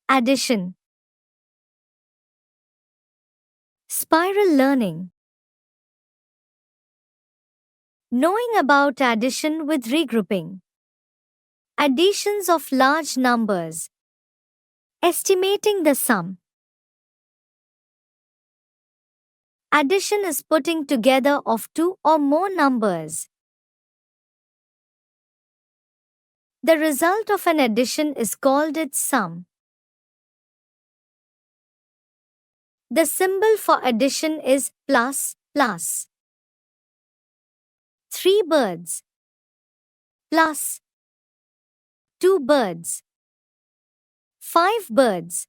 Addition. Spiral learning. Knowing about addition with regrouping. Additions of large numbers. Estimating the sum. Addition is putting together of two or more numbers. The result of an addition is called its sum. The symbol for addition is plus, plus. 3 birds plus 2 birds. 5 birds.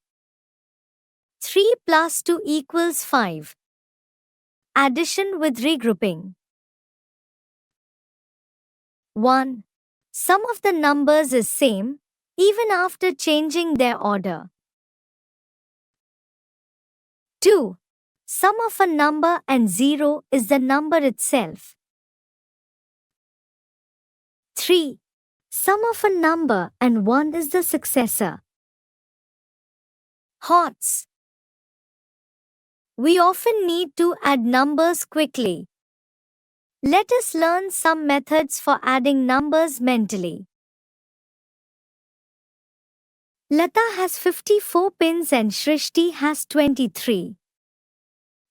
3 plus 2 equals 5. Addition with regrouping. 1. Sum of the numbers is same, even after changing their order. 2. Sum of a number and 0 is the number itself. 3. Sum of a number and 1 is the successor. Hots. We often need to add numbers quickly. Let us learn some methods for adding numbers mentally. Lata has 54 pins and Shrishti has 23.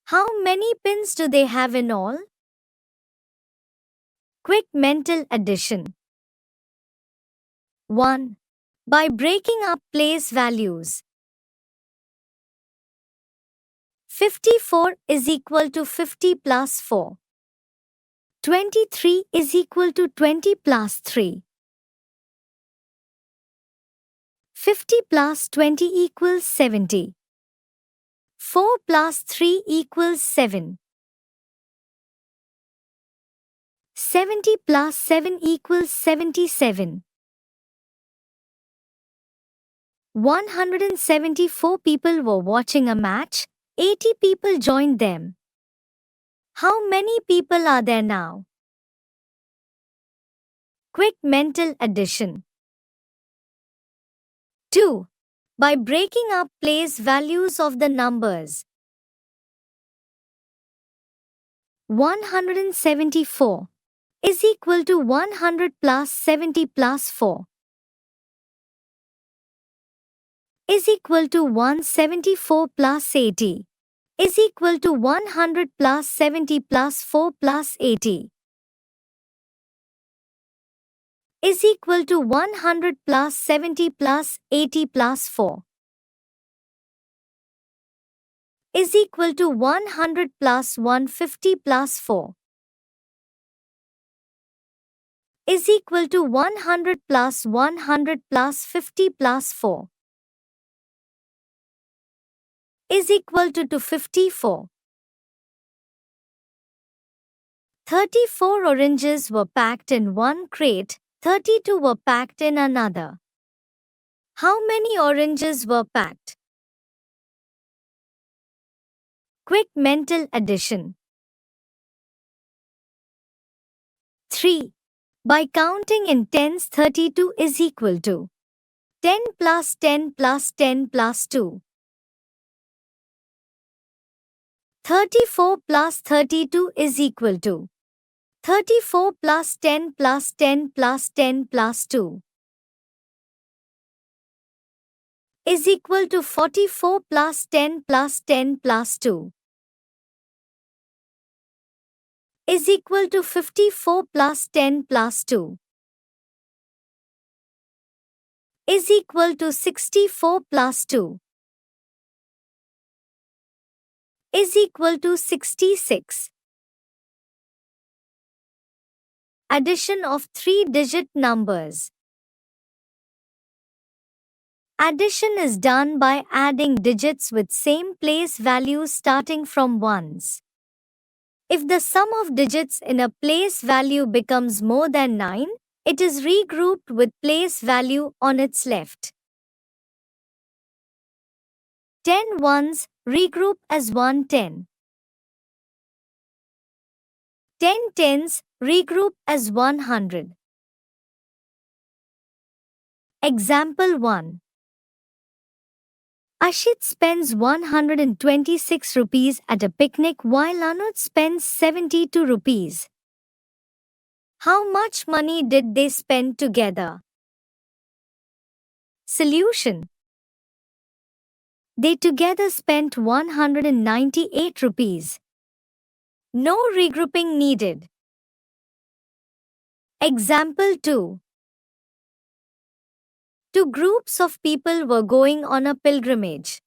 How many pins do they have in all? Quick mental addition. 1. By breaking up place values. 54 is equal to 50 plus 4. 23 is equal to 20 plus 3. 50 plus 20 equals 70. 4 plus 3 equals 7. 70 plus 7 equals 77. 174 people were watching a match. 80 people joined them. How many people are there now? Quick mental addition. 2. By breaking up place values of the numbers. 174 is equal to 100 plus 70 plus 4 is equal to 174 plus 80 is equal to 100 plus 70 plus 4 plus 80 is equal to 100 plus 70 plus 80 plus 4 is equal to 100 plus 150 plus 4 is equal to 100 plus 100 plus 50 plus 4 is equal to 254. 34 oranges were packed in one crate, 32 were packed in another. How many oranges were packed? Quick mental addition. 3. By counting in tens, 32 is equal to 10 plus 10 plus 10 plus 2. 34 plus 32 is equal to 34 plus 10 plus 10 plus 10 plus 2 is equal to 44 plus 10 plus 10 plus 2 is equal to 54 plus 10 plus 2 is equal to 64 plus 2 is equal to 66. Addition of 3-digit numbers. Addition is done by adding digits with same place values starting from ones. If the sum of digits in a place value becomes more than 9, it is regrouped with place value on its left. 10 ones regroup as 110. 10 tens regroup as 100. Example 1. Ashit spends 126 rupees at a picnic while Anuj spends 72 rupees. How much money did they spend together? Solution. They together spent 198 rupees. No regrouping needed. Example 2. Two groups of people were going on a pilgrimage.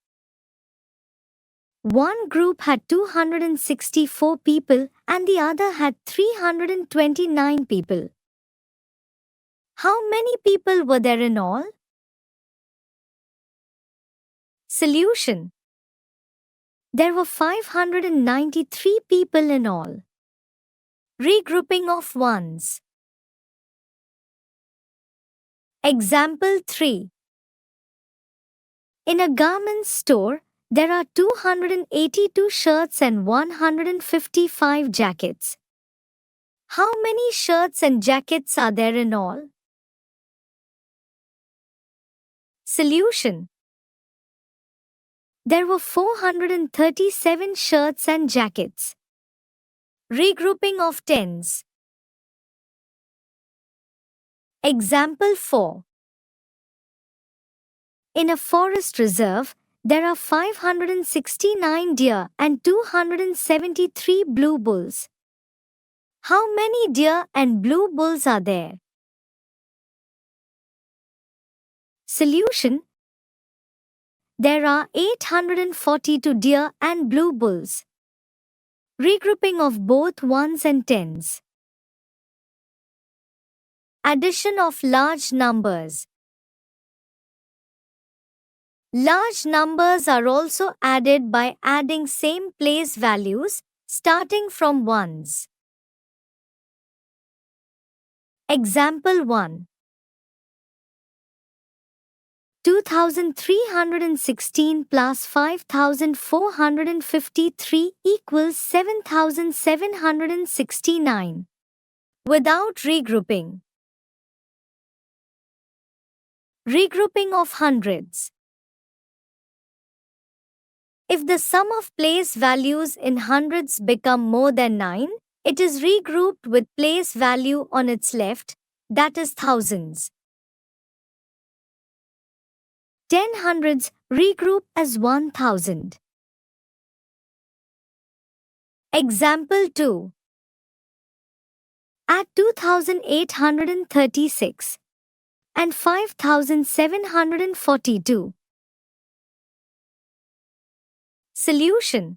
One group had 264 people and the other had 329 people. How many people were there in all? Solution. There were 593 people in all. Regrouping of ones. Example 3. In a garment store, there are 282 shirts and 155 jackets. How many shirts and jackets are there in all? Solution. There were 437 shirts and jackets. Regrouping of tens. Example 4. In a forest reserve, there are 569 deer and 273 blue bulls. How many deer and blue bulls are there? Solution. There are 842 deer and blue bulls. Regrouping of both ones and tens. Addition of large numbers. Large numbers are also added by adding same place values, starting from ones. Example 1. 2316 plus 5453 equals 7769. Without regrouping. Regrouping of hundreds. If the sum of place values in hundreds become more than 9, it is regrouped with place value on its left, that is thousands. 10 hundreds regroup as 1000. Example 2. Add 2836 and 5742. Solution.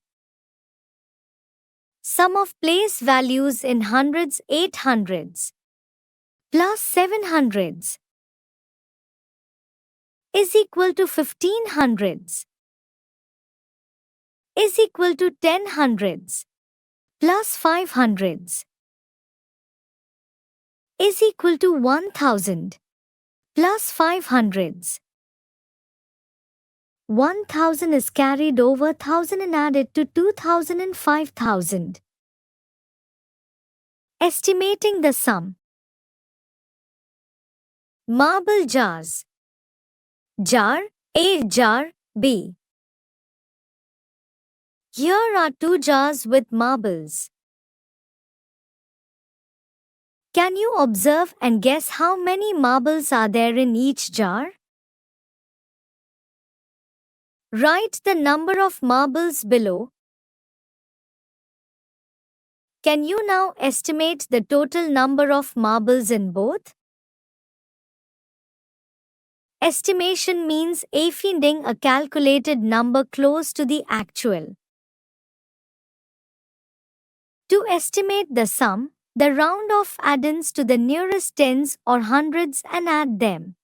Sum of place values in hundreds 8 hundreds plus 7 hundreds is equal to 15 hundreds is equal to 10 hundreds plus 5 hundreds is equal to 1000 plus 5 hundreds. 1000 is carried over 1000 and added to 2000 and 5000. Estimating the sum. Marble jars. Jar A, jar B. Here are 2 jars with marbles. Can you observe and guess how many marbles are there in each jar? Write the number of marbles below. Can you now estimate the total number of marbles in both? Estimation means finding a calculated number close to the actual. To estimate the sum, the round off addends to the nearest tens or hundreds and add them.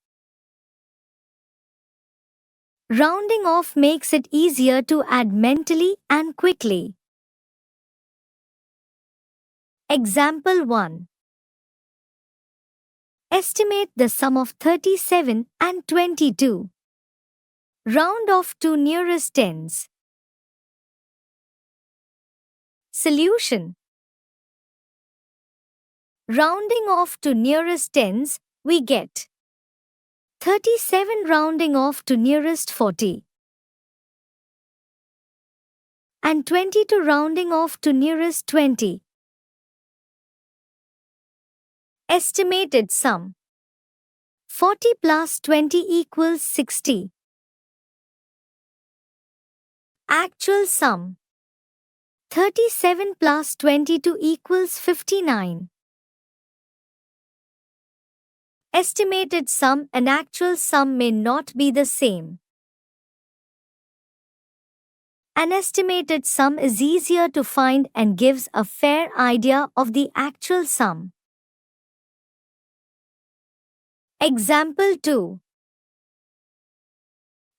Rounding off makes it easier to add mentally and quickly. Example 1. Estimate the sum of 37 and 22. Round off to nearest tens. Solution. Rounding off to nearest tens, we get 37 rounding off to nearest 40. and 22 rounding off to nearest 20. Estimated sum. 40 plus 20 equals 60. Actual sum. 37 plus 22 equals 59. Estimated sum and actual sum may not be the same. An estimated sum is easier to find and gives a fair idea of the actual sum. Example 2.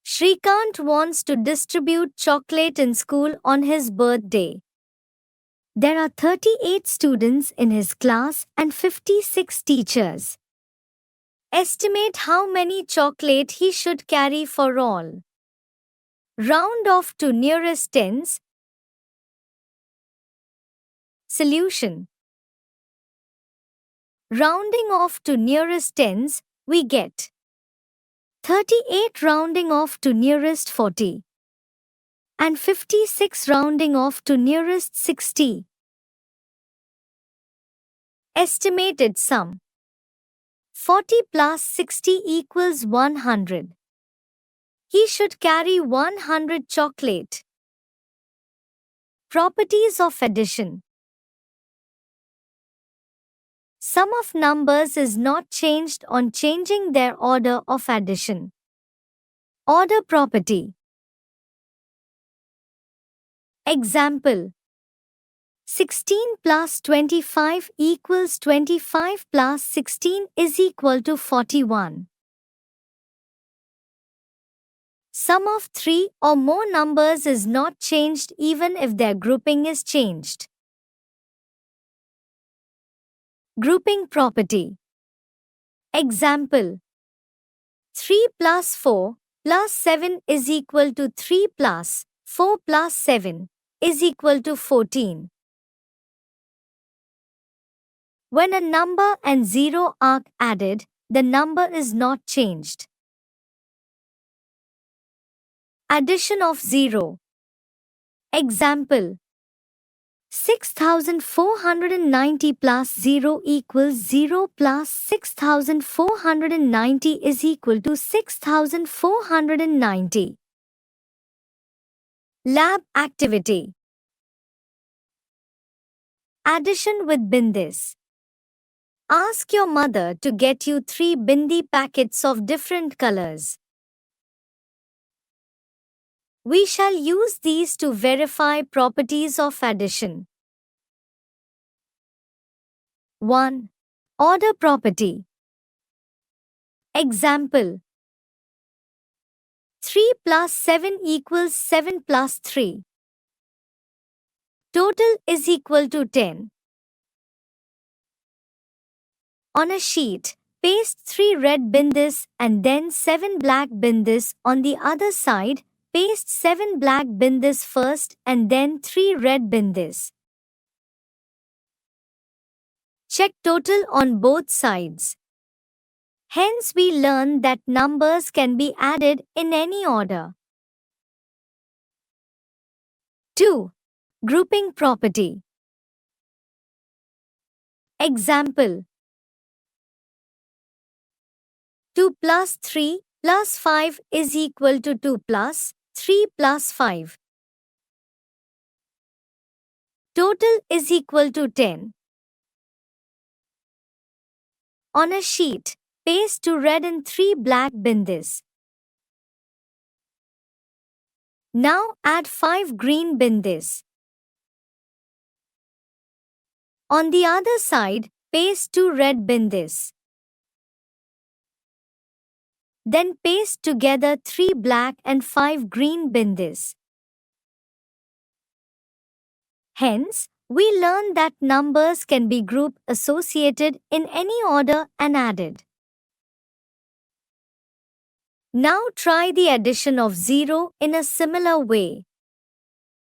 Shrikant wants to distribute chocolate in school on his birthday. There are 38 students in his class and 56 teachers. Estimate how many chocolate he should carry for all. Round off to nearest tens. Solution. Rounding off to nearest tens, we get 38 rounding off to nearest 40 and 56 rounding off to nearest 60. Estimated sum. 40 plus 60 equals 100. He should carry 100 chocolate. Properties of addition. Sum of numbers is not changed on changing their order of addition. Order property. Example. 16 plus 25 equals 25 plus 16 is equal to 41. Sum of 3 or more numbers is not changed even if their grouping is changed. Grouping property. Example. 3 plus 4 plus 7 is equal to 3 plus 4 plus 7 is equal to 14. When a number and 0 are added, the number is not changed. Addition of 0. Example. 6490 plus 0 equals 0 plus 6490 is equal to 6490. Lab activity. Addition with bindis. Ask your mother to get you 3 bindi packets of different colors. We shall use these to verify properties of addition. 1. Order property. Example. 3 plus 7 equals 7 plus 3. Total is equal to 10. On a sheet, paste 3 red bindis and then 7 black bindis on the other side. Paste 7 black bindis first and then 3 red bindis. Check total on both sides. Hence we learn that numbers can be added in any order. 2. Grouping property. Example. 2 plus 3 plus 5 is equal to 2 plus 3 plus 5. Total is equal to 10. On a sheet, paste 2 red and 3 black bindis. Now add 5 green bindis. On the other side, paste 2 red bindis. Then paste together 3 black and 5 green bindis. Hence, we learn that numbers can be group associated in any order and added. Now try the addition of 0 in a similar way.